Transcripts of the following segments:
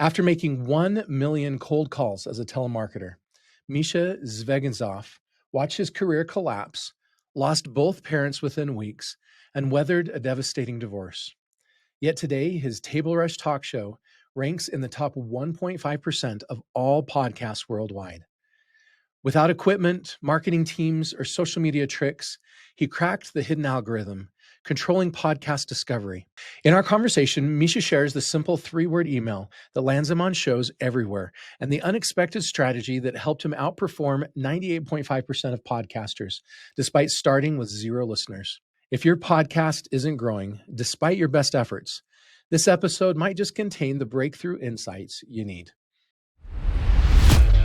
After making 1 million cold calls as a telemarketer, Misha Zvegenzov watched his career collapse, lost both parents within weeks, and weathered a devastating divorce. Yet today, his Table Rush talk show ranks in the top 1.5% of all podcasts worldwide. Without equipment, marketing teams, or social media tricks, he cracked the hidden algorithm, controlling podcast discovery. In our conversation, Misha shares the simple 3-word email that lands him on shows everywhere and the unexpected strategy that helped him outperform 98.5% of podcasters, despite starting with 0 listeners. If your podcast isn't growing, despite your best efforts, this episode might just contain the breakthrough insights you need.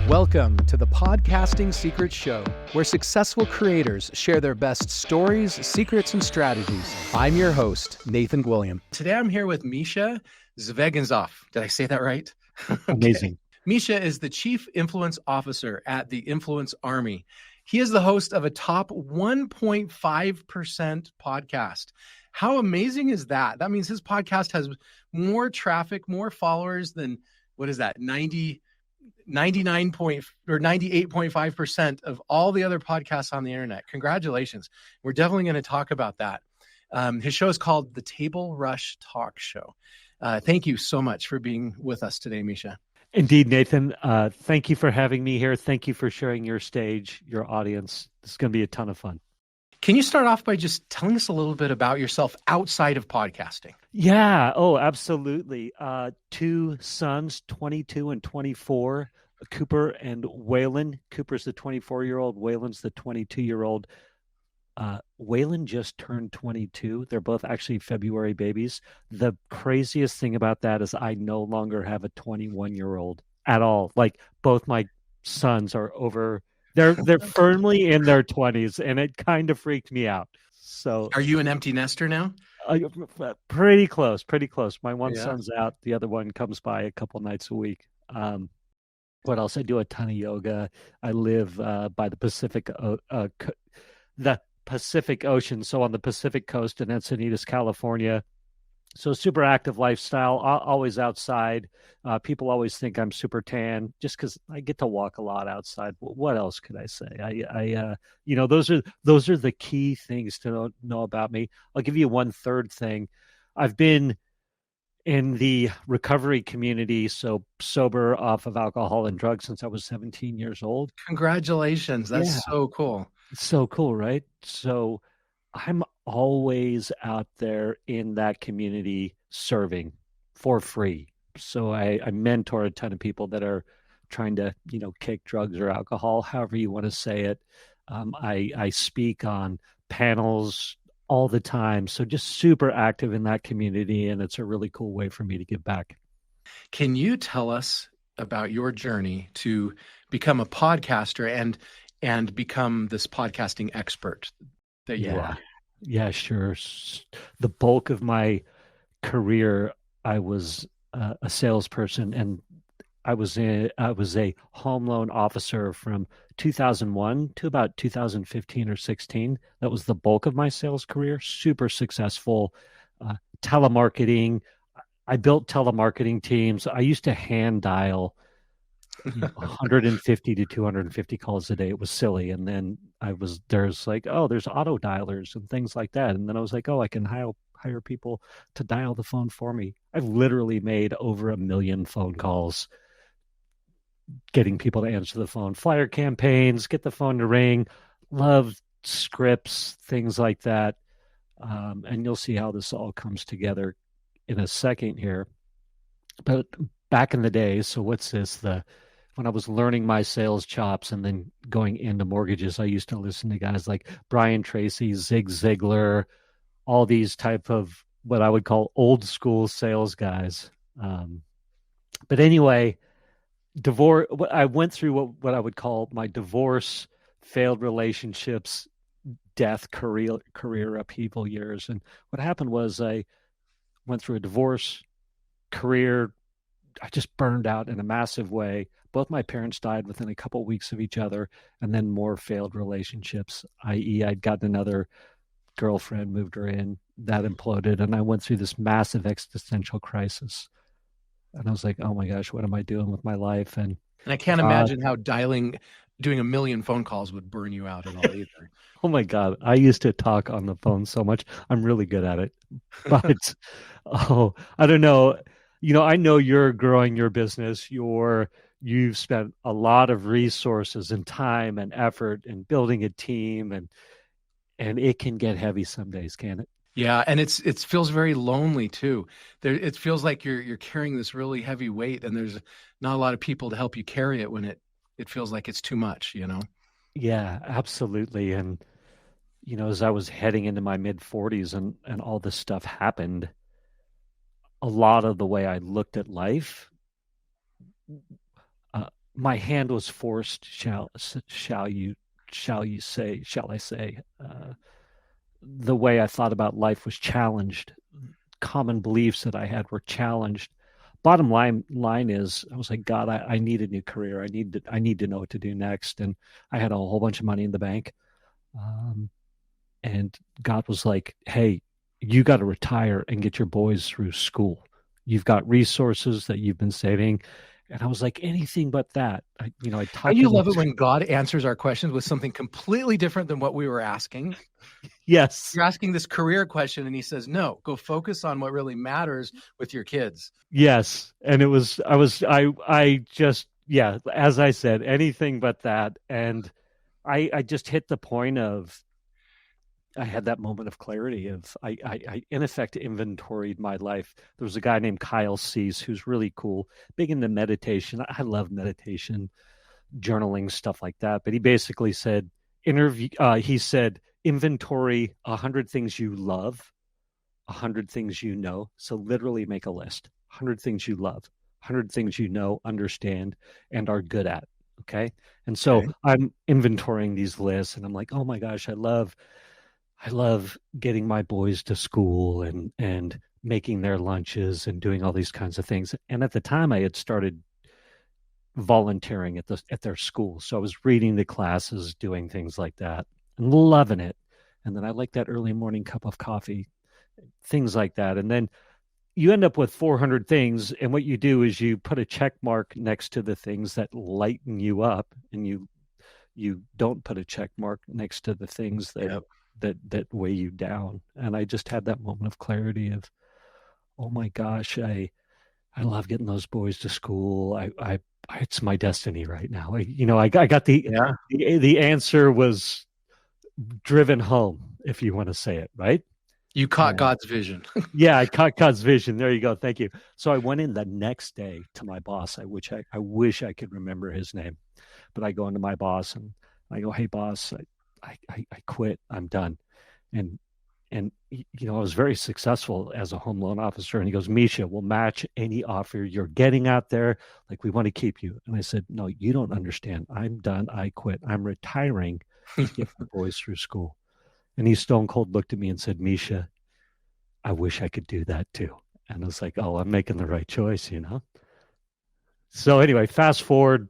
Welcome to the Podcasting Secrets Show, where successful creators share their best stories, secrets, and strategies. I'm your host, Nathan Gwilliam. Today I'm here with Misha Zvegenzov. Did I say that right? Okay. Amazing. Misha is the Chief Influence Officer at the Influence Army. He is the host of a top 1.5% podcast. How amazing is that? That means his podcast has more traffic, more followers than, 98.5% of all the other podcasts on the internet. Congratulations. We're definitely going to talk about that. His show is called the Table Rush Talk Show. Thank you so much for being with us today, Misha. Indeed, Nathan. Thank you for having me here. Thank you for sharing your stage, your audience. This is going to be a ton of fun. Can you start off by just telling us a little bit about yourself outside of podcasting? Yeah. Oh, absolutely. 2 sons, 22 and 24, Cooper and Waylon. Cooper's the 24-year-old. Waylon's the 22-year-old. Waylon just turned 22. They're both actually February babies. The craziest thing about that is I no longer have a 21-year-old at all. Like, both my sons are over. They're firmly in their 20s, and it kind of freaked me out. So, are you an empty nester now? Pretty close. My one son's out. The other one comes by a couple nights a week. What else? I do a ton of yoga. I live by the Pacific Ocean, so on the Pacific coast in Encinitas, California. So super active lifestyle, always outside. People always think I'm super tan just because I get to walk a lot outside. What else could I say? Those are the key things to know about me. I'll give you one third thing. I've been in the recovery community, so sober off of alcohol and drugs since I was 17 years old. Congratulations. That's so cool. It's so cool, right? So I'm always out there in that community serving for free. So I mentor a ton of people that are trying to, kick drugs or alcohol, however you want to say it. I speak on panels all the time. So just super active in that community. And it's a really cool way for me to give back. Can you tell us about your journey to become a podcaster and become this podcasting expert that you are? Yeah, sure. The bulk of my career, I was a salesperson, and I was a home loan officer from 2001 to about 2015 or 16. That was the bulk of my sales career. Super successful. Telemarketing. I built telemarketing teams. I used to hand dial 150 to 250 calls a day. It was silly. And then there's auto dialers and things like that. And then I was like, I can hire people to dial the phone for me. I've literally made over 1 million phone calls, getting people to answer the phone, flyer campaigns, get the phone to ring, love scripts, things like that. And you'll see how this all comes together in a second here. But back in the day, so what's this? When I was learning my sales chops and then going into mortgages, I used to listen to guys like Brian Tracy, Zig Ziglar, all these type of what I would call old school sales guys. But anyway, I went through what I would call my divorce, failed relationships, death, career upheaval years. And what happened was I went through a divorce, career. I just burned out in a massive way. Both my parents died within a couple of weeks of each other, and then more failed relationships, i.e. I'd gotten another girlfriend, moved her in, that imploded, and I went through this massive existential crisis. And I was like, oh my gosh, what am I doing with my life? And And I can't God, imagine how doing a million phone calls would burn you out at all either. oh my God, I used to talk on the phone so much. I'm really good at it. But oh, I don't know. I know you're growing your business. You've spent a lot of resources and time and effort in building a team, and it can get heavy some days, can it? Yeah, and it feels very lonely too. It feels like you're carrying this really heavy weight, and there's not a lot of people to help you carry it when it feels like it's too much, you know? Yeah, absolutely. And as I was heading into my mid 40s and all this stuff happened, a lot of the way I looked at life, my hand was forced. Shall I say? The way I thought about life was challenged. Common beliefs that I had were challenged. Bottom line is, I was like, God, I need a new career. I need to know what to do next. And I had a whole bunch of money in the bank. Um, and God was like, hey, you got to retire and get your boys through school. You've got resources that you've been saving. And I was like, anything but that. I And talked you to this. love it when God answers our questions with something completely different than what we were asking. Yes. You're asking this career question, and he says, no, go focus on what really matters with your kids. Yes. And I just, yeah, as I said, anything but that. And I just hit the point of, I had that moment of clarity of I in effect inventoried my life. There was a guy named Kyle Cease who's really cool, big into meditation. I love meditation, journaling, stuff like that. But he basically said he said inventory 100 things you love, 100 things you know. So literally make a list. 100 things you love, 100 things you know, understand, and are good at. Okay. And so Okay. I'm inventorying these lists and I'm like, oh my gosh, I love getting my boys to school and making their lunches and doing all these kinds of things. And at the time, I had started volunteering at their school, so I was reading the classes, doing things like that, and loving it. And then I like that early morning cup of coffee, things like that. And then you end up with 400 things, and what you do is you put a check mark next to the things that lighten you up, and you don't put a check mark next to the things that Yep. that weigh you down. And I just had that moment of clarity of, oh my gosh, I love getting those boys to school. It's my destiny right now. I got Yeah. the answer was driven home, if you want to say it, right? You caught And God's vision. yeah, I caught God's vision. There you go. Thank you. So I went in the next day to my boss. I wish I could remember his name, but I go into my boss and I go, "Hey, boss, I quit. I'm done." And I was very successful as a home loan officer. And he goes, Misha, we'll match any offer you're getting out there. Like, we want to keep you. And I said, no, you don't understand. I'm done. I quit. I'm retiring to get my boys through school. And he stone cold looked at me and said, Misha, I wish I could do that too. And I was like, oh, I'm making the right choice. So anyway, fast forward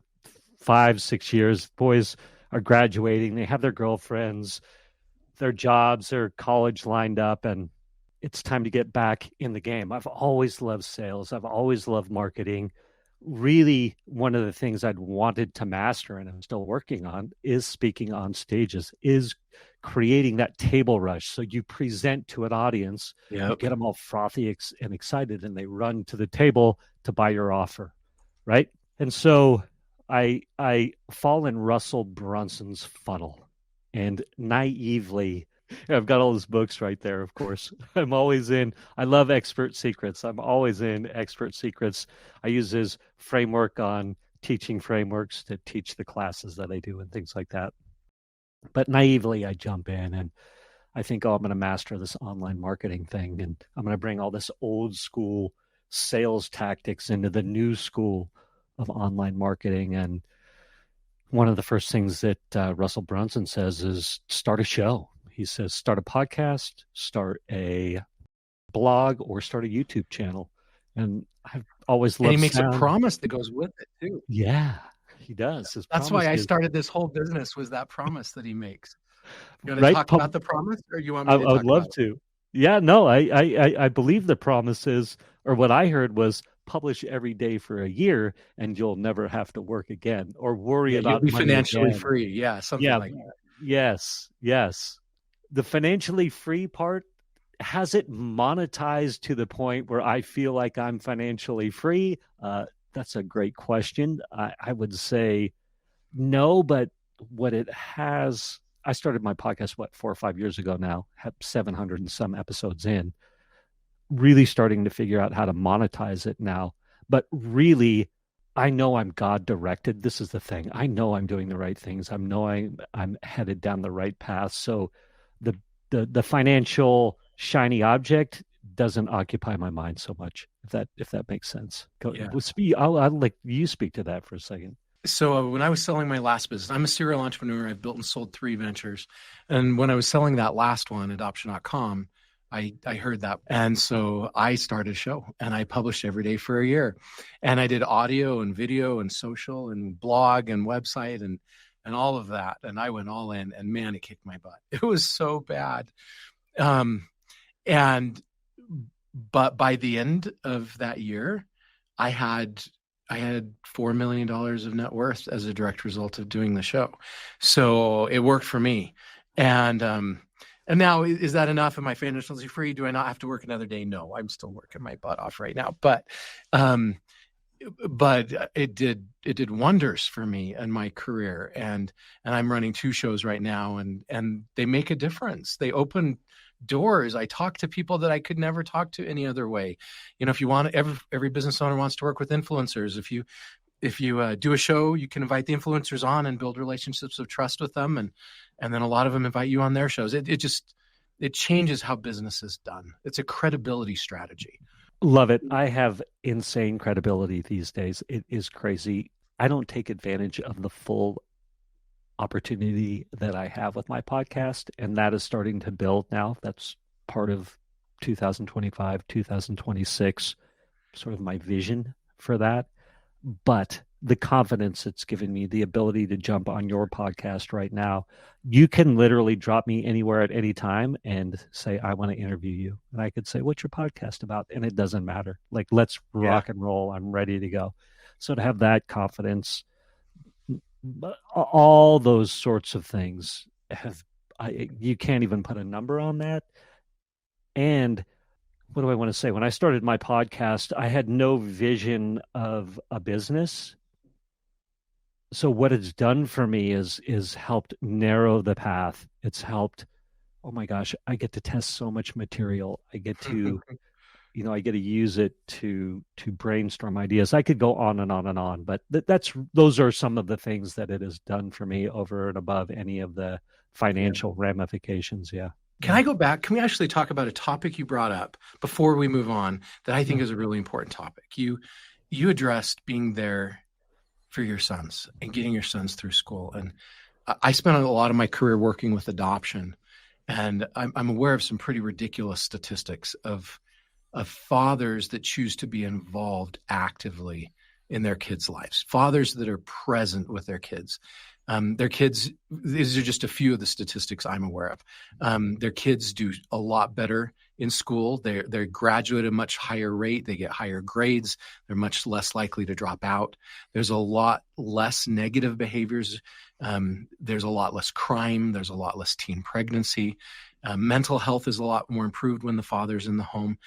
5, 6 years, boys are graduating. They have their girlfriends, their jobs, their college lined up, and it's time to get back in the game. I've always loved sales. I've always loved marketing. Really, one of the things I'd wanted to master and I'm still working on is speaking on stages, is creating that table rush. So you present to an audience, you Yep. get them all frothy and excited, and they run to the table to buy your offer, right? And so I fall in Russell Brunson's funnel, and naively, I've got all his books right there, of course. I love expert secrets. I'm always in expert secrets. I use his framework on teaching frameworks to teach the classes that I do and things like that. But naively, I jump in and I think, oh, I'm going to master this online marketing thing. And I'm going to bring all this old school sales tactics into the new school of online marketing. And one of the first things that Russell Brunson says is start a show. He says start a podcast, start a blog, or start a YouTube channel. And I've always And he loved makes a sound. promise that goes with it too. Yeah, he does. His That's promise why I is started this whole business, was that promise that he makes. You want to right. talk about the promise, or you want I me to would talk love about it? to. Yeah, no, I believe the promise is, or what I heard was publish every day for a year and you'll never have to work again or worry Yeah, you'll about be money financially again. free. Yeah, something Yeah. like that. Yes. Yes. The financially free part, has it monetized to the point where I feel like I'm financially free? That's a great question. I would say no, but what it has, I started my podcast, what, 4 or 5 years ago now, have 700 and some episodes in, really starting to figure out how to monetize it now. But really, I know I'm God directed. This is the thing. I know I'm doing the right things. I know I'm headed down the right path. So the the financial shiny object doesn't occupy my mind so much. If that makes sense. Go, Yeah. I'll let you speak to that for a second. So when I was selling my last business, I'm a serial entrepreneur. I've built and sold 3 ventures. And when I was selling that last one, adoption.com, I heard that. And so I started a show and I published every day for a year. And I did audio and video and social and blog and website and all of that. And I went all in and man, it kicked my butt. It was so bad. Um, and but by the end of that year, I had I had $4 million of net worth as a direct result of doing the show. So it worked for me. And now is that enough? Am I financially free? Do I not have to work another day? No, I'm still working my butt off right now. Um, but it did wonders for me and my career. And I'm running 2 shows right now and they make a difference. They open doors. I talk to people that I could never talk to any other way. If you want, every business owner wants to work with influencers. If you do a show, you can invite the influencers on and build relationships of trust with them, and then a lot of them invite you on their shows. It changes how business is done. It's a credibility strategy. Love it. I have insane credibility these days. It is crazy. I don't take advantage of the full opportunity that I have with my podcast, and that is starting to build now. That's part of 2025, 2026, sort of my vision for that. But the confidence it's given me, the ability to jump on your podcast right now, you can literally drop me anywhere at any time and say, I want to interview you. And I could say, what's your podcast about? And it doesn't matter. Like, let's Yeah. rock and roll. I'm ready to go. So to have that confidence, all those sorts of things you can't even put a number on that. And what do I want to say? When I started my podcast, I had no vision of a business. So what it's done for me is helped narrow the path. It's helped, oh my gosh, I get to test so much material. I get to I get to use it to brainstorm ideas. I could go on and on and on, but those are some of the things that it has done for me over and above any of the Yeah. financial ramifications. Yeah. Can I go back? Can we actually talk about a topic you brought up before we move on that I think Yeah. is a really important topic? You addressed being there for your sons and getting your sons through school. And I spent a lot of my career working with adoption, and I'm aware of some pretty ridiculous statistics of fathers that choose to be involved actively in their kids' lives, fathers that are present with their kids. Their kids, these are just a few of the statistics I'm aware of. Their kids do a lot better in school. They graduate at a much higher rate. They get higher grades. They're much less likely to drop out. There's a lot less negative behaviors. There's a lot less crime. There's a lot less teen pregnancy. Mental health is a lot more improved when the father's in the home.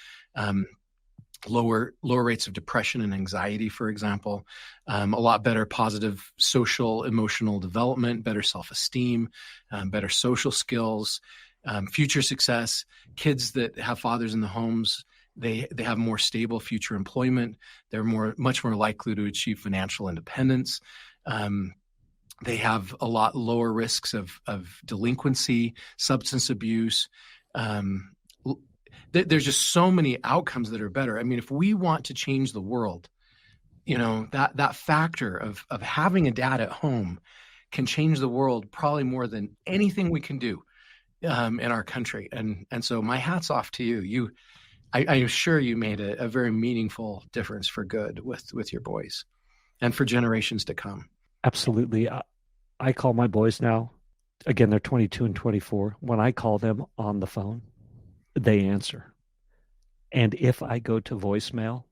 Lower rates of depression and anxiety, for example, a lot better positive social emotional development, better self-esteem, better social skills, future success. Kids that have fathers in the homes, they have more stable future employment. They're much more likely to achieve financial independence. They have a lot lower risks of delinquency, substance abuse. There's just so many outcomes that are better. I mean, if we want to change the world, that factor of having a dad at home can change the world probably more than anything we can do in our country. And so my hat's off to you. I am sure you made a very meaningful difference for good with your boys and for generations to come. Absolutely. I call my boys now. Again, they're 22 and 24. When I call them on the phone, they answer. And if I go to voicemail,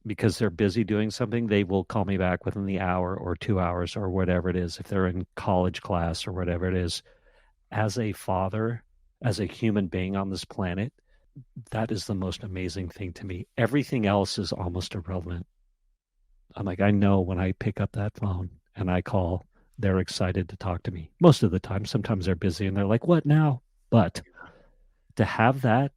because they're busy doing something, they will call me back within the hour or 2 hours or whatever it is, if they're in college class or whatever it is. As a father, as a human being on this planet, that is the most amazing thing to me. Everything else is almost irrelevant. I'm like, I know when I pick up that phone and I call, they're excited to talk to me most of the time. Sometimes they're busy and they're like, what now? But to have that,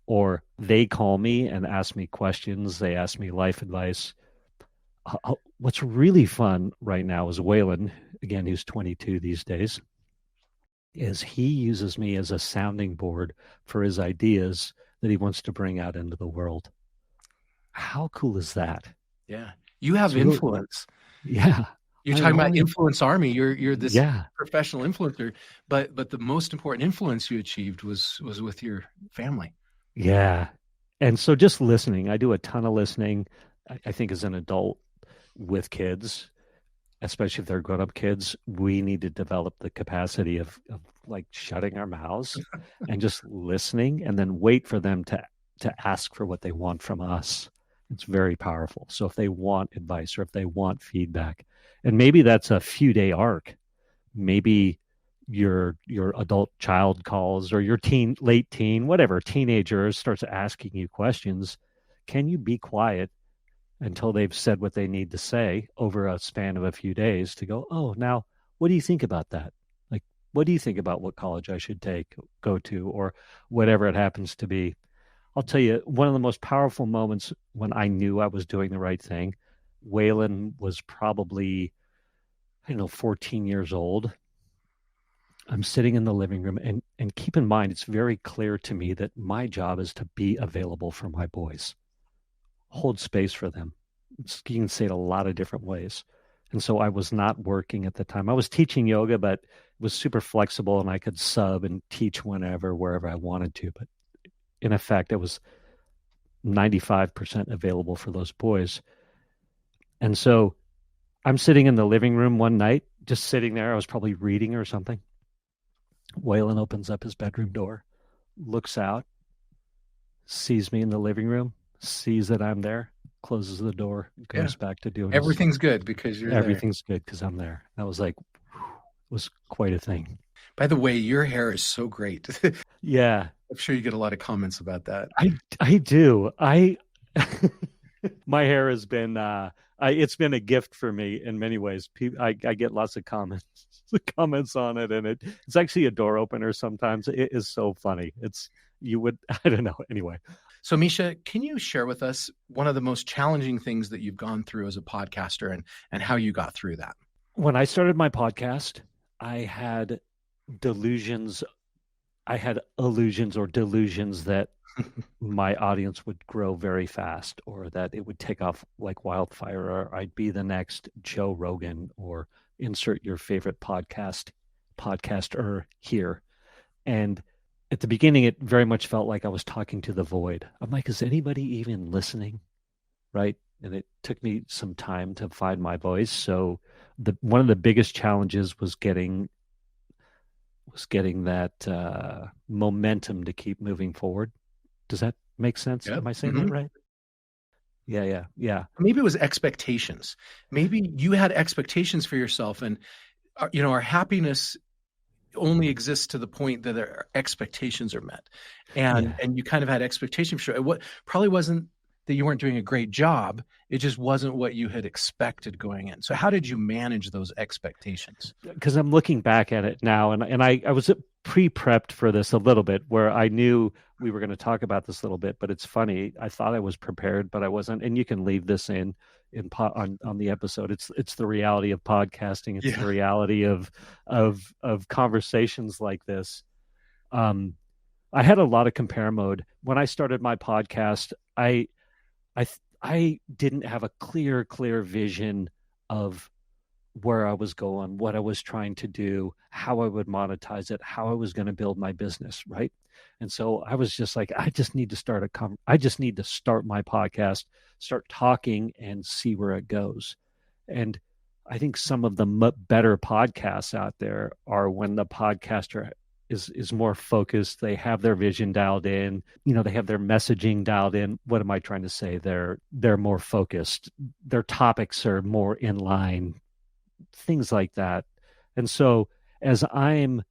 or they call me and ask me questions, they ask me life advice. What's really fun right now is Waylon, again, who's 22 these days, is he uses me as a sounding board for his ideas that he wants to bring out into the world. How cool is that? Yeah. You have It's really, influence. yeah. You're I mean, talking about only, influence army. You're this yeah, professional influencer, but the most important influence you achieved was with your family. yeah. And so just listening, I do a ton of listening. I think as an adult with kids, especially if they're grown up kids, we need to develop the capacity of like shutting our mouths and just listening and then wait for them to ask for what they want from us. It's very powerful. So if they want advice or if they want feedback, and maybe that's a few day arc, maybe your adult child calls or your late teen, whatever, teenager starts asking you questions. Can you be quiet until they've said what they need to say over a span of a few days to go, oh, now what do you think about that? Like, what do you think about what college I should go to, or whatever it happens to be? I'll tell you, one of the most powerful moments when I knew I was doing the right thing, Waylon was probably, I don't know, 14 years old. I'm sitting in the living room, and keep in mind, it's very clear to me that my job is to be available for my boys, hold space for them. You can say it a lot of different ways. And so I was not working at the time. I was teaching yoga, but it was super flexible and I could sub and teach whenever, wherever I wanted to. But in effect, it was 95% available for those boys. And so I'm sitting in the living room one night, just sitting there. I was probably reading or something. Waylon opens up his bedroom door, looks out, sees me in the living room, sees that I'm there, closes the door, Yeah. goes back to doing his. Everything's good because you're there. Everything's good because I'm there. That was like, was quite a thing. By the way, your hair is so great. Yeah, I'm sure you get a lot of comments about that. I do. My hair has been it's been a gift for me in many ways. I get lots of comments on it, and it's actually a door opener sometimes. It is so funny. It's you would I don't know. Anyway, So, Misha, can you share with us one of the most challenging things that you've gone through as a podcaster and how you got through that? when I started my podcast, I had delusions. I had illusions or delusions that my audience would grow very fast or that it would take off like wildfire or I'd be the next Joe Rogan or insert your favorite podcaster here. And at the beginning, it very much felt like I was talking to the void. I'm like, is anybody even listening? Right. And it took me some time to find my voice. So one of the biggest challenges was getting that momentum to keep moving forward. Does that make sense? Yep. Am I saying Mhm. that right? Yeah, yeah, yeah, Maybe it was expectations. Maybe you had expectations for yourself, and our happiness only exists to the point that our expectations are met, and yeah. and you kind of had expectations for it. What probably wasn't that you weren't doing a great job. It just wasn't what you had expected going in. So how did you manage those expectations? Because I'm looking back at it now, and I was pre-prepped for this a little bit, where I knew we were going to talk about this a little bit. But it's funny, I thought I was prepared, but I wasn't. And you can leave this on the episode. It's the reality of podcasting. It's the Yeah. reality of conversations like this. Um, I had a lot of compare mode when I started my podcast. I didn't have a clear vision of where I was going, what I was trying to do, how I would monetize it, how I was going to build my business, right? And so I was just like, I just need to start my podcast, start talking and see where it goes. And I think some of the better podcasts out there are when the podcaster is more focused. They have their vision dialed in. They have their messaging dialed in. What am I trying to say? They're more focused. Their topics are more in line, things like that. And so as I'm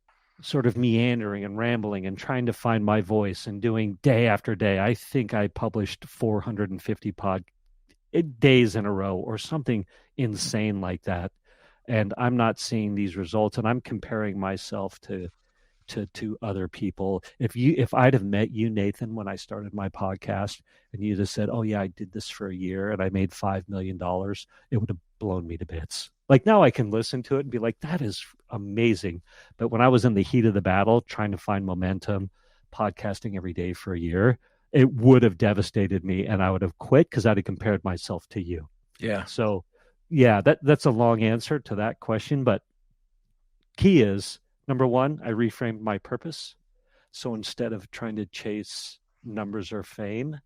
sort of meandering and rambling and trying to find my voice and doing day after day, I think I published 450 days in a row or something insane like that. And I'm not seeing these results, and I'm comparing myself to other people. If I'd have met you, Nathan, when I started my podcast, and you just said, "Oh yeah, I did this for a year and I made $5 million," it would have blown me to bits. Like now I can listen to it and be like, "That is amazing." But when I was in the heat of the battle, trying to find momentum, podcasting every day for a year, it would have devastated me, and I would have quit because I'd have compared myself to you. Yeah. So, yeah, that's a long answer to that question, but key is number one, I reframed my purpose. So instead of trying to chase numbers or fame,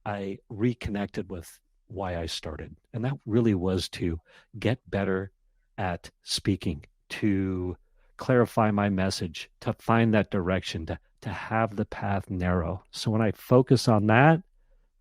I reconnected with why I started. And that really was to get better at speaking, to clarify my message, to find that direction, to have the path narrow. So when I focus on that,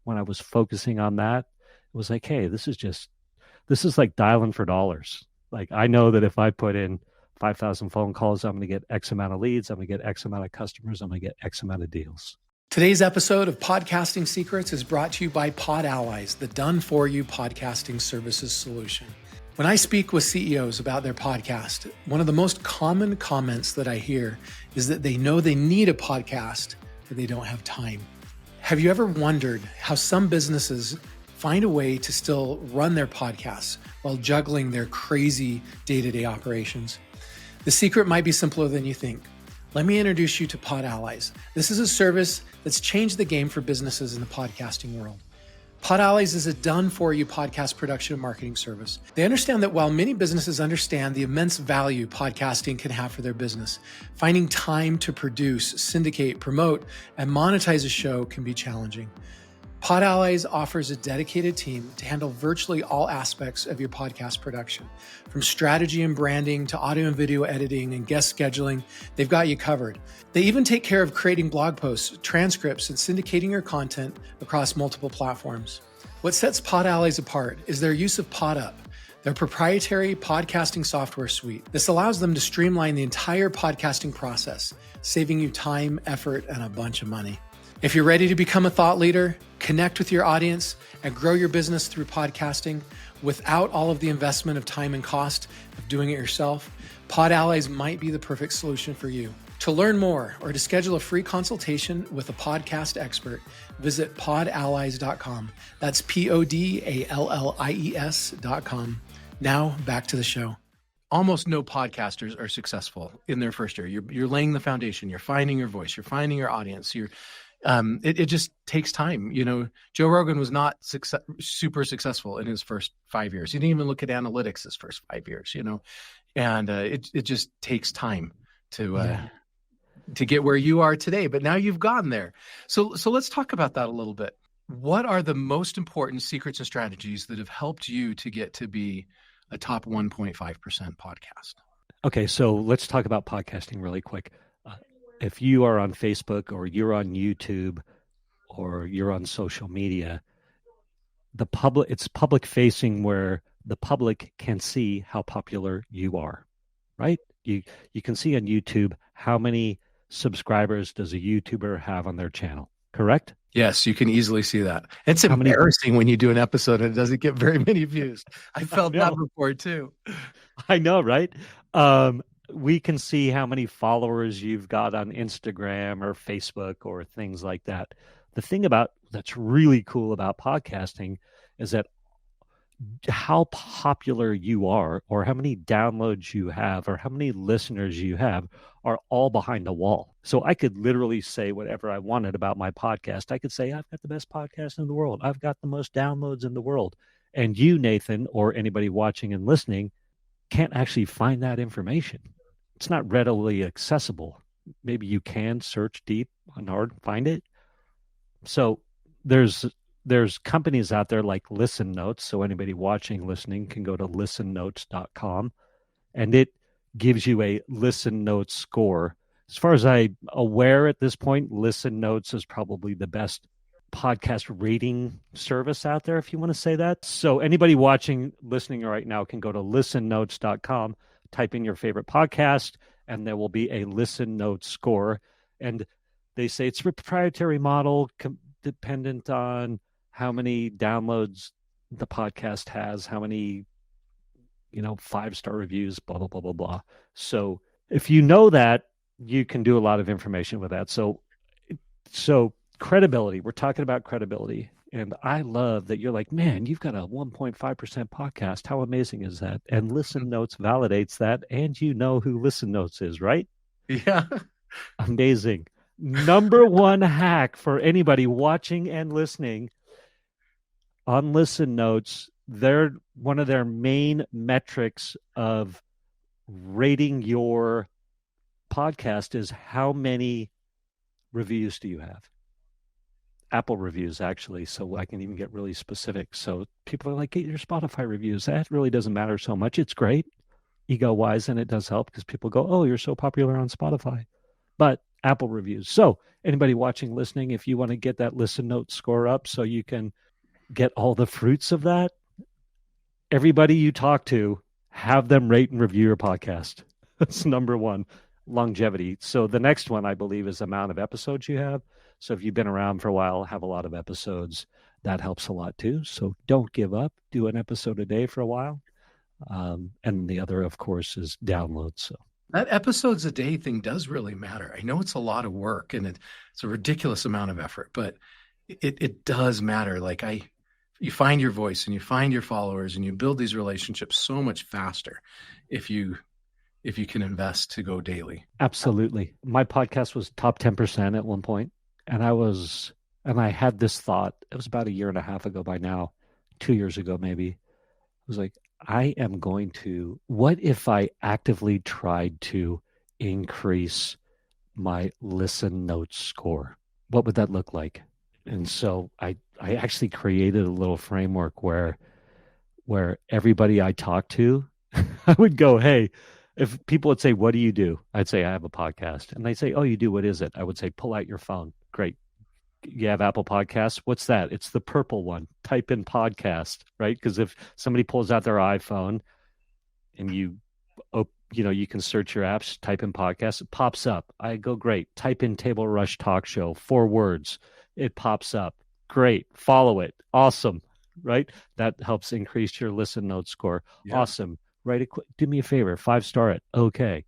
when I was focusing on that, it was like, hey, this is like dialing for dollars. Like I know that if I put in 5,000 phone calls, I'm going to get X amount of leads. I'm going to get X amount of customers. I'm going to get X amount of deals. Today's episode of Podcasting Secrets is brought to you by Pod Allies, the done-for-you podcasting services solution. When I speak with CEOs about their podcast, one of the most common comments that I hear is that they know they need a podcast, but they don't have time. Have you ever wondered how some businesses find a way to still run their podcasts while juggling their crazy day-to-day operations? The secret might be simpler than you think. Let me introduce you to Pod Allies. This is a service that's changed the game for businesses in the podcasting world. Pod Allies is a done-for-you podcast production and marketing service. They understand that while many businesses understand the immense value podcasting can have for their business, finding time to produce, syndicate, promote, and monetize a show can be challenging. Pod Allies offers a dedicated team to handle virtually all aspects of your podcast production. From strategy and branding to audio and video editing and guest scheduling, they've got you covered. They even take care of creating blog posts, transcripts, and syndicating your content across multiple platforms. What sets Pod Allies apart is their use of PodUp, their proprietary podcasting software suite. This allows them to streamline the entire podcasting process, saving you time, effort, and a bunch of money. If you're ready to become a thought leader, connect with your audience, and grow your business through podcasting without all of the investment of time and cost of doing it yourself, Pod Allies might be the perfect solution for you. To learn more or to schedule a free consultation with a podcast expert, visit podallies.com. That's podallies.com. Now back to the show. Almost no podcasters are successful in their first year. You're laying the foundation. You're finding your voice. You're finding your audience. It just takes time. Joe Rogan was not super successful in his first 5 years. He didn't even look at analytics his first 5 years, and it just takes time to get where you are today. But now you've gotten there. So let's talk about that a little bit. What are the most important secrets and strategies that have helped you to get to be a top 1.5% podcast? Okay, so let's talk about podcasting really quick. If you are on Facebook or you're on YouTube or you're on social media, it's public facing where the public can see how popular you are, right? You can see on YouTube how many subscribers does a YouTuber have on their channel, correct? Yes, you can easily see that. It's embarrassing when you do an episode and it doesn't get very many views. I felt that before too. I know, right? We can see how many followers you've got on Instagram or Facebook or things like that. The thing that's really cool about podcasting is that how popular you are or how many downloads you have or how many listeners you have are all behind a wall. So I could literally say whatever I wanted about my podcast. I could say, I've got the best podcast in the world. I've got the most downloads in the world. And you, Nathan, or anybody watching and listening can't actually find that information. It's not readily accessible. Maybe you can search deep and hard, find it. So there's companies out there like Listen Notes. So anybody watching, listening can go to listennotes.com and it gives you a Listen Notes score as far as I'm aware at this point, Listen Notes is probably the best podcast rating service out there, if you want to say that. So anybody watching, listening right now can go to listennotes.com, type in your favorite podcast, and there will be a Listen Notes score. And they say it's a proprietary model dependent on how many downloads the podcast has, how many, 5-star reviews, blah, blah, blah, blah, blah. So if you know that, you can do a lot of information with that. So credibility, we're talking about credibility. And I love that you're like, man, you've got a 1.5% podcast. How amazing is that? And Listen Notes validates that. And you know who Listen Notes is, right? Yeah. Amazing. Number one hack for anybody watching and listening on Listen Notes, one of their main metrics of rating your podcast is how many reviews do you have? Apple reviews, actually, so I can even get really specific. So people are like, get your Spotify reviews. That really doesn't matter so much. It's great ego-wise, and it does help because people go, oh, you're so popular on Spotify. But Apple reviews. So anybody watching, listening, if you want to get that Listen Note score up so you can get all the fruits of that, everybody you talk to, have them rate and review your podcast. That's number one. Longevity. So the next one, I believe, is the amount of episodes you have. So if you've been around for a while, have a lot of episodes, that helps a lot too. So don't give up. Do an episode a day for a while. And the other, of course, is downloads. So That episodes a day thing does really matter. I know it's a lot of work and it's a ridiculous amount of effort, but it does matter. Like you find your voice and you find your followers and you build these relationships so much faster if you can invest to go daily. Absolutely. My podcast was top 10% at one point, and I had this thought. It was about a year and a half ago by now, 2 years ago maybe. I was like, what if I actively tried to increase my Listen Notes score? What would that look like? And so I actually created a little framework where everybody I talk to, I would go, hey, if people would say, what do you do? I'd say, I have a podcast. And they'd say, oh, you do? What is it? I would say, pull out your phone. Great. You have Apple Podcasts? What's that? It's the purple one. Type in podcast, right? Because if somebody pulls out their iPhone and you can search your apps, type in podcast, it pops up. I go, great. Type in Table Rush Talk Show, 4 words. It pops up. Great. Follow it. Awesome. Right? That helps increase your Listen Note score. Yeah. Awesome. Do me a favor, 5-star it. Okay.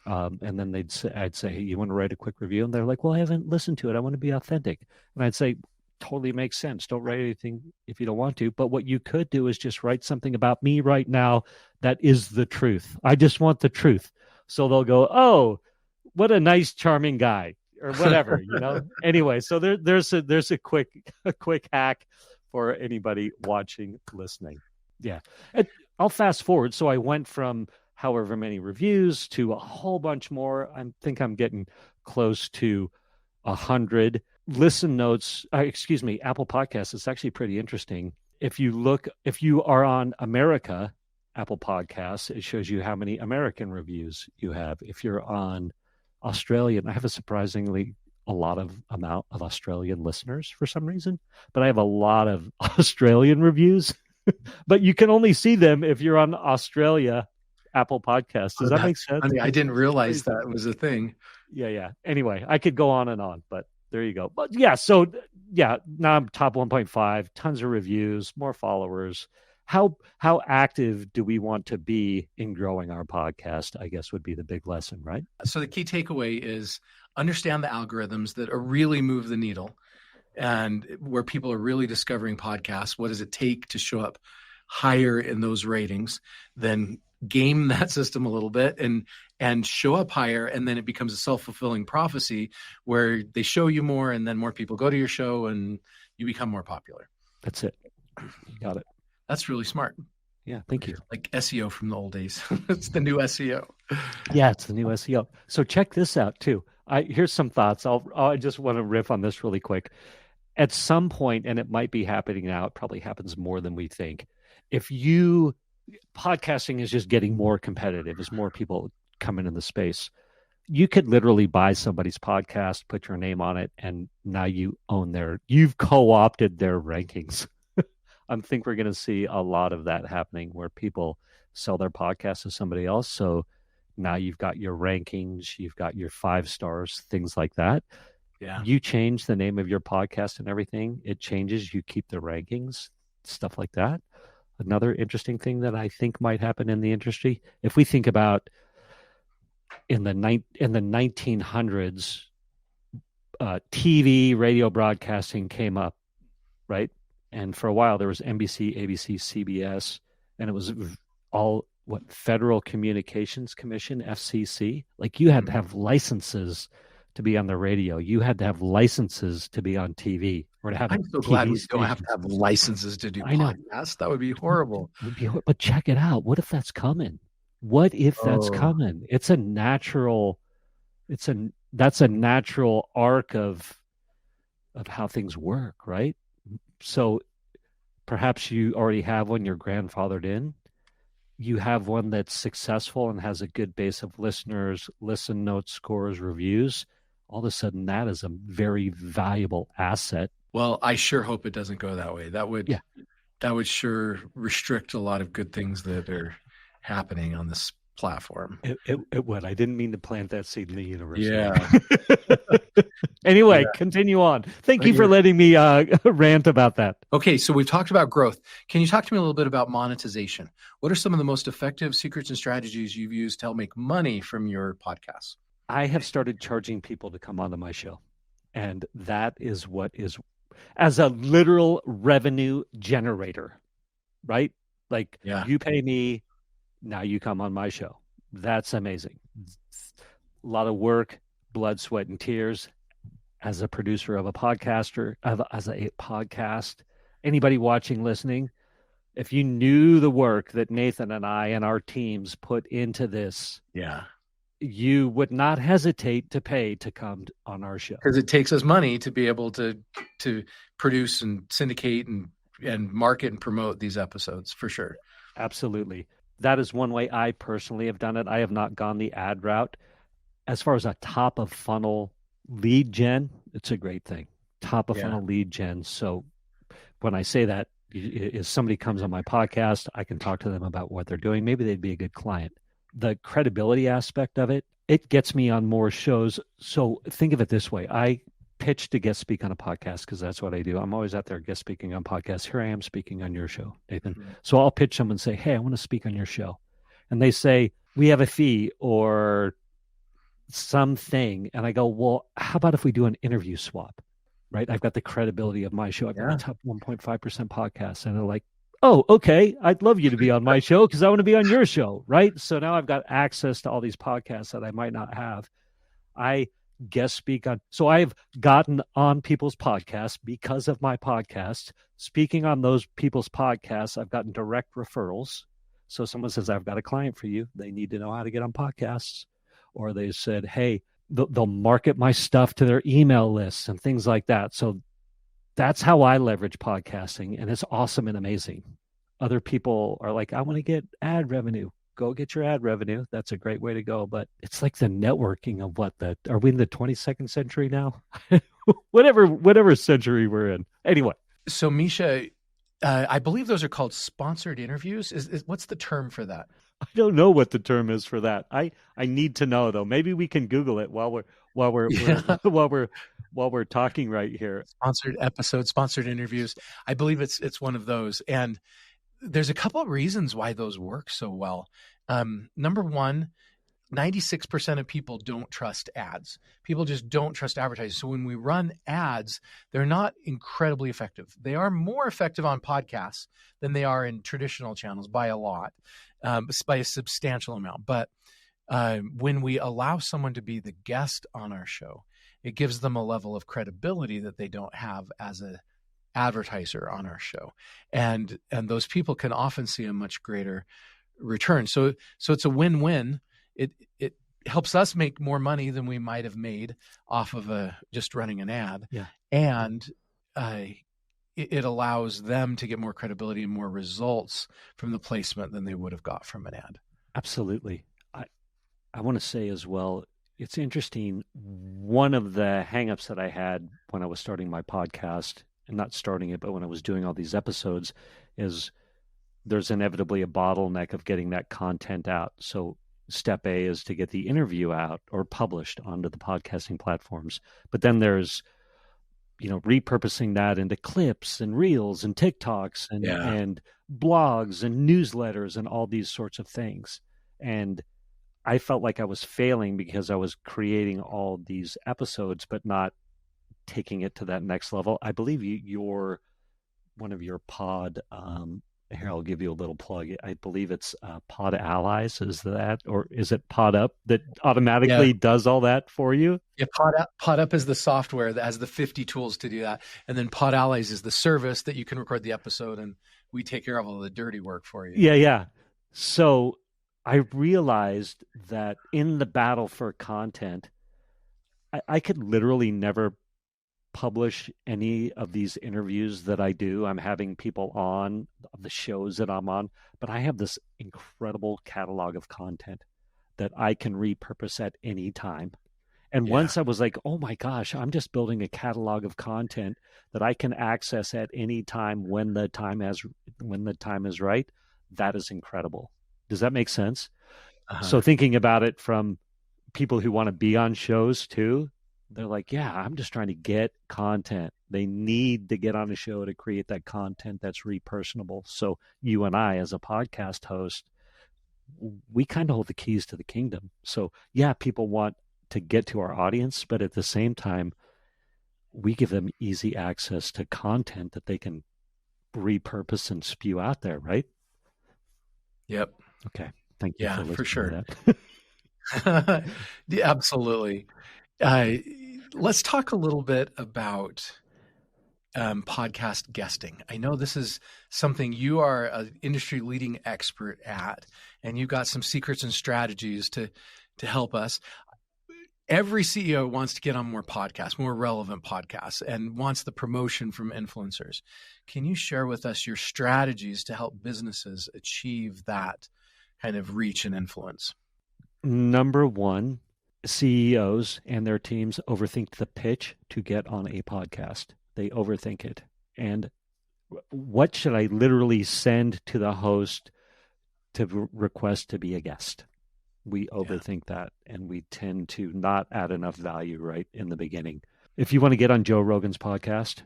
And then I'd say, hey, you want to write a quick review? And they're like, well, I haven't listened to it. I want to be authentic. And I'd say, totally makes sense. Don't write anything if you don't want to. But what you could do is just write something about me right now that is the truth. I just want the truth. So they'll go, oh, what a nice, charming guy, or whatever, Anyway, so there's a quick hack for anybody watching, listening. Yeah. I'll fast forward. So I went from however many reviews to a whole bunch more. I think I'm getting close to 100. Listen Notes, Apple Podcasts, it's actually pretty interesting. If you are on America, Apple Podcasts, it shows you how many American reviews you have. If you're on Australian, I have a lot of amount of Australian listeners for some reason, but I have a lot of Australian reviews. But you can only see them if you're on Australia Apple Podcasts. Does that make sense? I mean, I didn't realize that was a thing. Yeah. Anyway, I could go on, but there you go. But yeah, so yeah, now I'm top 1.5, tons of reviews, more followers. How active do we want to be in growing our podcast, I guess would be the big lesson, right? So the key takeaway is understand the algorithms that are really move the needle. And where people are really discovering podcasts, what does it take to show up higher in those ratings? Then game that system a little bit and show up higher, and then it becomes a self-fulfilling prophecy where they show you more, and then more people go to your show, and you become more popular. That's it. You got it. That's really smart. Yeah, thank you. Like SEO from the old days. It's the new SEO. Yeah, it's the new SEO. So check this out too. Here's some thoughts. I just want to riff on this really quick. At some point, and it might be happening now, it probably happens more than we think. Podcasting is just getting more competitive as more people come into the space. you could literally buy somebody's podcast, put your name on it, and now you've co-opted their rankings. I think we're going to see a lot of that happening where people sell their podcast to somebody else. So now you've got your rankings, you've got your 5 stars, things like that. Yeah. You change the name of your podcast and everything, it changes. You keep the rankings, stuff like that. Another interesting thing that I think might happen in the industry, if we think about in the 1900s, TV, radio broadcasting came up, right? And for a while there was NBC, ABC, CBS, and it was all what Federal Communications Commission, FCC. Like you had to have licenses to be on the radio. You had to have licenses to be on TV or to have I'm so glad TV we don't have to stations. have licenses to do I know. podcasts. That would be horrible. But check it out. What if that's coming? What if that's Oh, coming? That's a natural arc of how things work, right? So perhaps you already have one you're grandfathered in. You have one that's successful and has a good base of listeners, listen notes, scores, reviews. All of a sudden, that is a very valuable asset. well, I sure hope it doesn't go that way. Yeah, That would sure restrict a lot of good things that are happening on this platform. it would. I didn't mean to plant that seed in the universe. Yeah. Anyway, Yeah. continue on. Thank But you for you're letting me rant about that. okay. So we've talked about growth. Can you talk to me a little bit about monetization? What are some of the most effective secrets and strategies you've used to help make money from your podcasts? I have started charging people to come onto my show. And that is what is, as a literal revenue generator, right? Like Yeah. you pay me, now you come on my show. That's amazing. A lot of work, blood, sweat, and tears as a producer of a podcaster, as a podcast. Anybody watching, listening, if you knew the work that Nathan and I and our teams put into this, Yeah. you would not hesitate to pay to come on our show. Because it takes us money to be able to produce and syndicate and market and promote these episodes for sure. Absolutely. That is one way I personally have done it. I have not gone the ad route. As far as a top of funnel lead gen, it's a great thing. Top of Yeah. funnel lead gen. So when I say that, if somebody comes on my podcast, I can talk to them about what they're doing. Maybe they'd be a good client. The credibility aspect of it, it gets me on more shows. So think of it this way. I pitch to guest speak on a podcast because that's what I do. I'm always out there guest speaking on podcasts. Here I am speaking on your show, Nathan. Mhm. So I'll pitch them and say, hey, I want to speak on your show. And they say, we have a fee or something. And I go, well, how about if we do an interview swap? Right? I've got the credibility of my show. I've got Yeah. a top 1.5% podcast. And they're like, oh, okay. I'd love you to be on my show because I want to be on your show. Right. So now I've got access to all these podcasts that I might not have. I guest speak on. So I've gotten on people's podcasts because of my podcast. Speaking on those people's podcasts, I've gotten direct referrals. So someone says, I've got a client for you. They need to know how to get on podcasts. Or they said, hey, they'll market my stuff to their email lists and things like that. So that's how I leverage podcasting. And it's awesome and amazing. Other people are like, I want to get ad revenue. Go get your ad revenue. That's a great way to go. But it's like the networking of are we in the 22nd century now? whatever century we're in. Anyway. So Misha, I believe those are called sponsored interviews. What's the term for that? I don't know what the term is for that. I need to know though. Maybe we can Google it while we're talking right here. Sponsored episodes, sponsored interviews. I believe it's one of those. And there's a couple of reasons why those work so well. Number one, 96% of people don't trust ads. People just don't trust advertising. So when we run ads, they're not incredibly effective. They are more effective on podcasts than they are in traditional channels by a lot, by a substantial amount. But when we allow someone to be the guest on our show, it gives them a level of credibility that they don't have as a advertiser on our show. And those people can often see a much greater return. So it's a win-win. It helps us make more money than we might have made off of just running an ad. Yeah. And it allows them to get more credibility and more results from the placement than they would have got from an ad. Absolutely. I want to say as well, it's interesting. One of the hangups that I had when I was starting my podcast, and not starting it, but when I was doing all these episodes, is there's inevitably a bottleneck of getting that content out. So step A is to get the interview out or published onto the podcasting platforms. But then there's, repurposing that into clips and reels and TikToks Yeah. and blogs and newsletters and all these sorts of things. And I felt like I was failing because I was creating all these episodes, but not taking it to that next level. I believe your one of your pod. Here, I'll give you a little plug. I believe it's Pod Allies. Is that, or is it Pod Up that Yeah. automatically does all that for you? Yeah, Pod Up is the software that has the 50 tools to do that. And then Pod Allies is the service that you can record the episode and we take care of all the dirty work for you. Yeah, yeah. So I realized that in the battle for content, I could literally never publish any of these interviews that I do. I'm having people on the shows that I'm on, but I have this incredible catalog of content that I can repurpose at any time. And Yeah. once I was like, oh my gosh, I'm just building a catalog of content that I can access at any time when the time is right. That is incredible. Does that make sense? So Uh-huh. thinking about it from people who want to be on shows too, they're like, yeah, I'm just trying to get content. They need to get on a show to create that content that's repersonable. So you and I, as a podcast host, we kind of hold the keys to the kingdom. So yeah, people want to get to our audience, but at the same time, we give them easy access to content that they can repurpose and spew out there, right? Yep. Okay. Thank you for Yeah, for listening sure. to that. Yeah, absolutely. Uh, let's talk a little bit about podcast guesting. I know this is something you are an industry leading expert at, and you've got some secrets and strategies to help us. Every CEO wants to get on more podcasts, more relevant podcasts, and wants the promotion from influencers. Can you share with us your strategies to help businesses achieve that kind of reach and influence? Number one, CEOs and their teams overthink the pitch to get on a podcast. They overthink it. And what should I literally send to the host to request to be a guest? We Yeah. overthink that and we tend to not add enough value right in the beginning. If you want to get on Joe Rogan's podcast,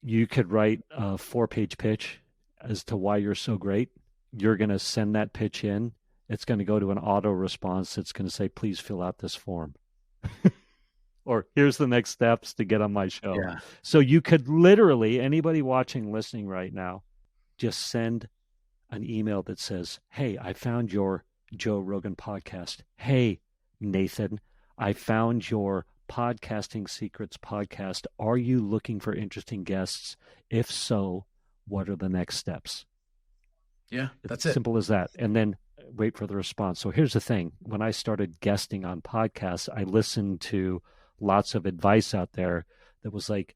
you could write a 4-page pitch as to why you're so great. You're going to send that pitch in. It's going to go to an auto response. It's going to say, please fill out this form. Or here's the next steps to get on my show. Yeah. So you could literally, anybody watching, listening right now, just send an email that says, hey, I found your Joe Rogan podcast. Hey, Nathan, I found your Podcasting Secrets podcast. Are you looking for interesting guests? If so, what are the next steps? Yeah. It's That's it. simple as that. And then wait for the response. So here's the thing. When I started guesting on podcasts, I listened to lots of advice out there that was like,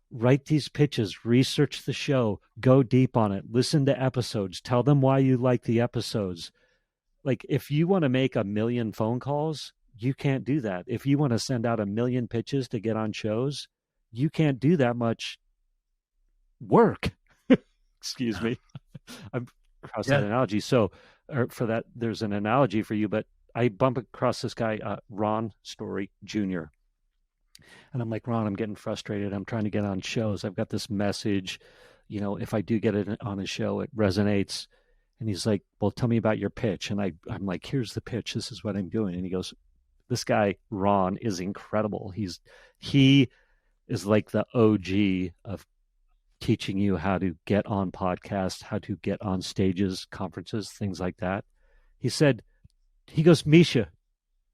write these pitches, research the show, go deep on it, listen to episodes, tell them why you like the episodes. Like if you want to make 1,000,000 phone calls, you can't do that. If you want to send out 1,000,000 pitches to get on shows, you can't do that much work. Excuse me. I'm across that Yeah. analogy. So for that, there's an analogy for you, but I bump across this guy, Ron Story Jr. And I'm like, Ron, I'm getting frustrated. I'm trying to get on shows. I've got this message. If I do get it on a show, it resonates. And he's like, well, tell me about your pitch. And I'm like, here's the pitch. This is what I'm doing. And he goes, this guy, Ron, is incredible. He is like the OG of teaching you how to get on podcasts, how to get on stages, conferences, things like that. He goes, Misha,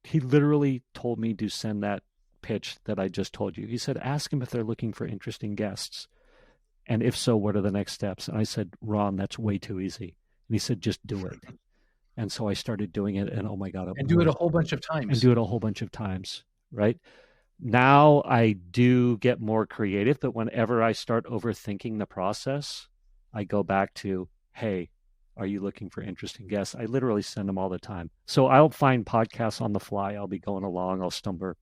he literally told me to send that pitch that I just told you. He said, ask him if they're looking for interesting guests. And if so, what are the next steps? And I said, Ron, that's way too easy. And he said, just do it. And so I started doing it. And oh my God, And do it a whole bunch of times. Right? Now I do get more creative, but whenever I start overthinking the process, I go back to, hey, Are you looking for interesting guests? I literally send them all the time. So I'll find podcasts on the fly. I'll be going along. I'll stumble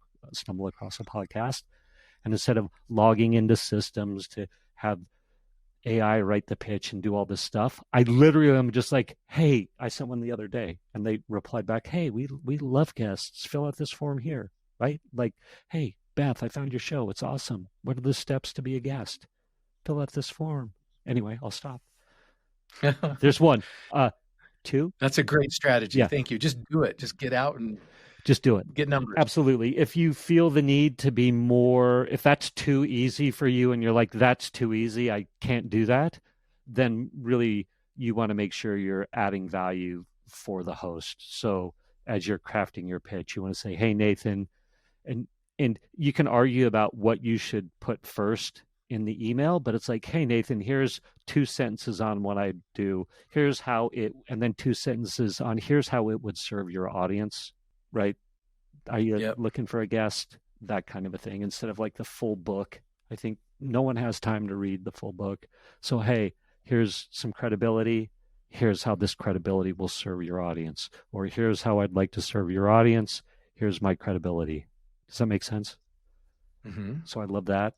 across a podcast. And instead of logging into systems to have AI write the pitch and do all this stuff, I literally am just like, hey, I sent one the other day. And they replied back, hey, we love guests. Fill out this form here, right? Like, hey, Beth, I found your show. It's awesome. What are the steps to be a guest? Fill out this form. Anyway, I'll stop. There's one. Two. That's a great strategy. Yeah. Thank you. Just do it. Just get out and just do it. Get numbers. Absolutely. If you feel the need to be more, if that's too easy for you and you're like, that's too easy, I can't do that, then really you want to make sure you're adding value for the host. So as you're crafting your pitch, you want to say, hey, Nathan, and you can argue about what you should put first in the email, but it's like, hey, Nathan, here's 2 sentences on what I do. Here's how it, and then 2 sentences on here's how it would serve your audience, right? Are you looking for a guest? That kind of a thing, instead of like the full book. I think no one has time to read the full book. So, hey, here's some credibility. Here's how this credibility will serve your audience. Or here's how I'd like to serve your audience. Here's my credibility. Does that make sense? Mm-hmm. So I love that.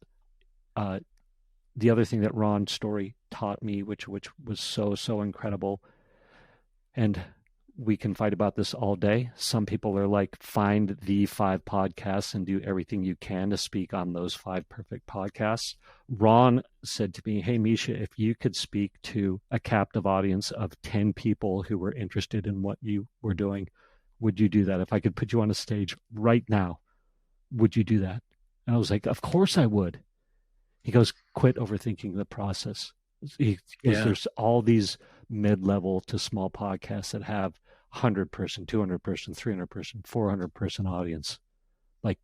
The other thing that Ron's story taught me, which was so incredible, and we can fight about this all day. Some people are like, find the 5 podcasts and do everything you can to speak on those 5 perfect podcasts. Ron said to me, hey, Misha, if you could speak to a captive audience of 10 people who were interested in what you were doing, would you do that? If I could put you on a stage right now, would you do that? And I was like, of course I would. He goes, quit overthinking the process. There's all these mid-level to small podcasts that have 100-person, 200-person, 300-person, 400-person audience. Like,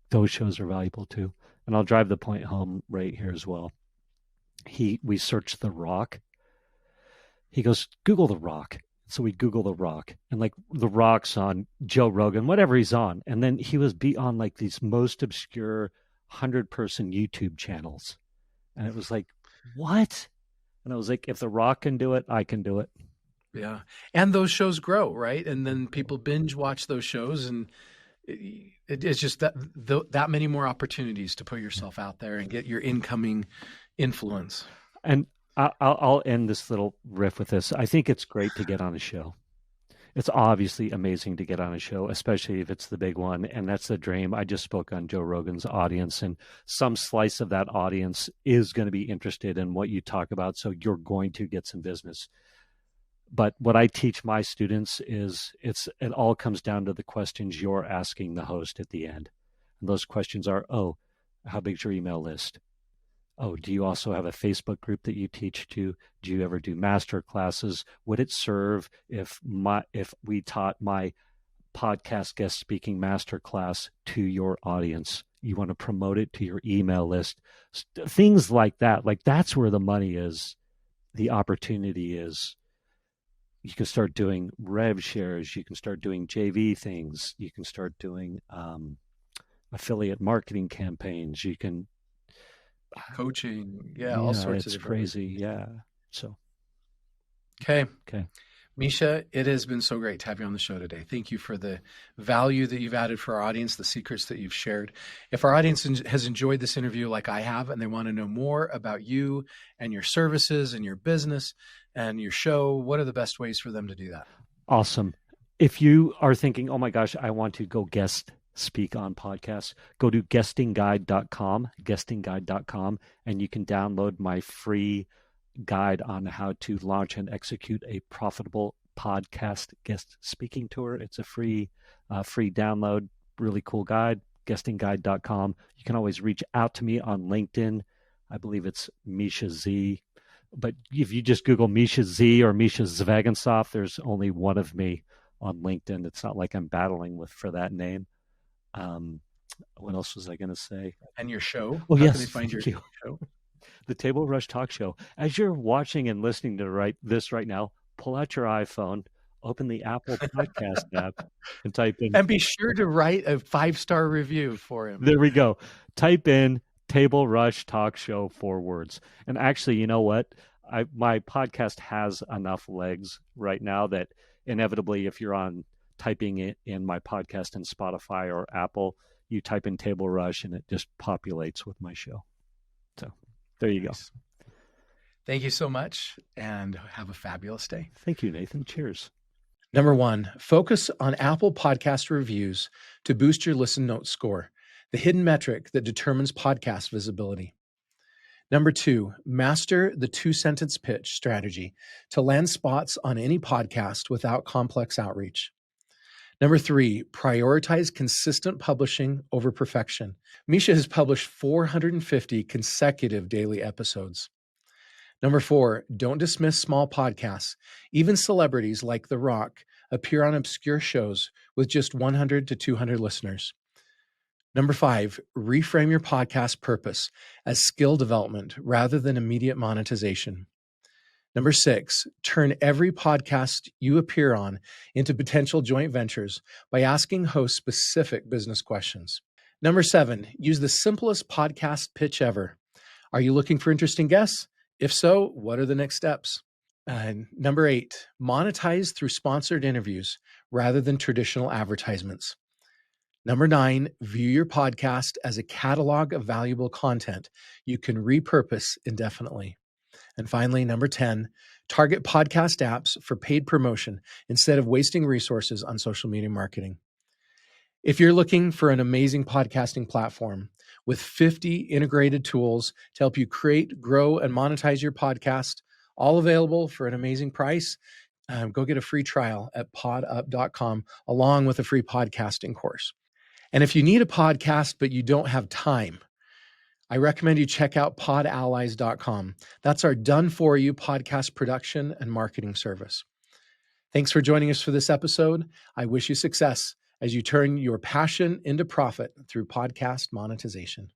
those shows are valuable too. And I'll drive the point home right here as well. We searched The Rock. He goes, Google The Rock. So we Google The Rock, and like The Rock's on Joe Rogan, whatever he's on. And then he was on like these most obscure 100-person YouTube channels. And it was like, what? And I was like, if The Rock can do it, I can do it. Yeah. And those shows grow, right? And then people binge watch those shows, and it's just that many more opportunities to put yourself out there and get your incoming influence. And I'll end this little riff with this. I think it's great to get on a show. It's obviously amazing to get on a show, especially if it's the big one. And that's the dream. I just spoke on Joe Rogan's audience, and some slice of that audience is going to be interested in what you talk about. So you're going to get some business. But what I teach my students is it all comes down to the questions you're asking the host at the end. And those questions are, oh, how big's your email list? Oh, do you also have a Facebook group that you teach to? Do you ever do master classes? Would it serve if we taught my podcast guest speaking master class to your audience? You want to promote it to your email list, things like that. Like, that's where the money is. The opportunity is. You can start doing rev shares. You can start doing JV things. You can start doing affiliate marketing campaigns. You can coaching. All sorts of it's crazy. Yeah. So. Okay. Misha, it has been so great to have you on the show today. Thank you for the value that you've added for our audience, the secrets that you've shared. If our audience has enjoyed this interview like I have, and they want to know more about you and your services and your business and your show, what are the best ways for them to do that? Awesome. If you are thinking, oh my gosh, I want to go guest speak on podcasts, go to guestingguide.com, and you can download my free guide on how to launch and execute a profitable podcast guest speaking tour. It's a free download, really cool guide, guestingguide.com. You can always reach out to me on LinkedIn. I believe it's Misha Z. But if you just Google Misha Z or Misha Zvagensoff, there's only one of me on LinkedIn. It's not like I'm battling for that name. What else was I going to say? And your show? Oh, How yes. can they find your show? The Table Rush Talk Show. As you're watching and listening to this right now, pull out your iPhone, open the Apple Podcast app, and type in. And be sure to write a 5-star review for him. There we go. Type in Table Rush Talk Show, 4 words. And actually, you know what? my podcast has enough legs right now that inevitably, if you're on typing it in my podcast in Spotify or Apple, you type in Table Rush and it just populates with my show. So there you Nice. Go. Thank you so much, and have a fabulous day. Thank you, Nathan. Cheers. Number 1, focus on Apple Podcast reviews to boost your Listen Notes score, the hidden metric that determines podcast visibility. Number 2, master the 2-sentence pitch strategy to land spots on any podcast without complex outreach. Number 3, prioritize consistent publishing over perfection. Misha has published 450 consecutive daily episodes. Number 4, don't dismiss small podcasts. Even celebrities like The Rock appear on obscure shows with just 100 to 200 listeners. Number 5, reframe your podcast purpose as skill development rather than immediate monetization. Number 6, turn every podcast you appear on into potential joint ventures by asking hosts specific business questions. Number 7, use the simplest podcast pitch ever. Are you looking for interesting guests? If so, what are the next steps? Number 8, monetize through sponsored interviews rather than traditional advertisements. Number 9, view your podcast as a catalog of valuable content you can repurpose indefinitely. And finally, number 10, target podcast apps for paid promotion instead of wasting resources on social media marketing. If you're looking for an amazing podcasting platform with 50 integrated tools to help you create, grow, and monetize your podcast, all available for an amazing price, go get a free trial at podup.com along with a free podcasting course. And if you need a podcast but you don't have time, I recommend you check out podallies.com. That's our done-for-you podcast production and marketing service. Thanks for joining us for this episode. I wish you success as you turn your passion into profit through podcast monetization.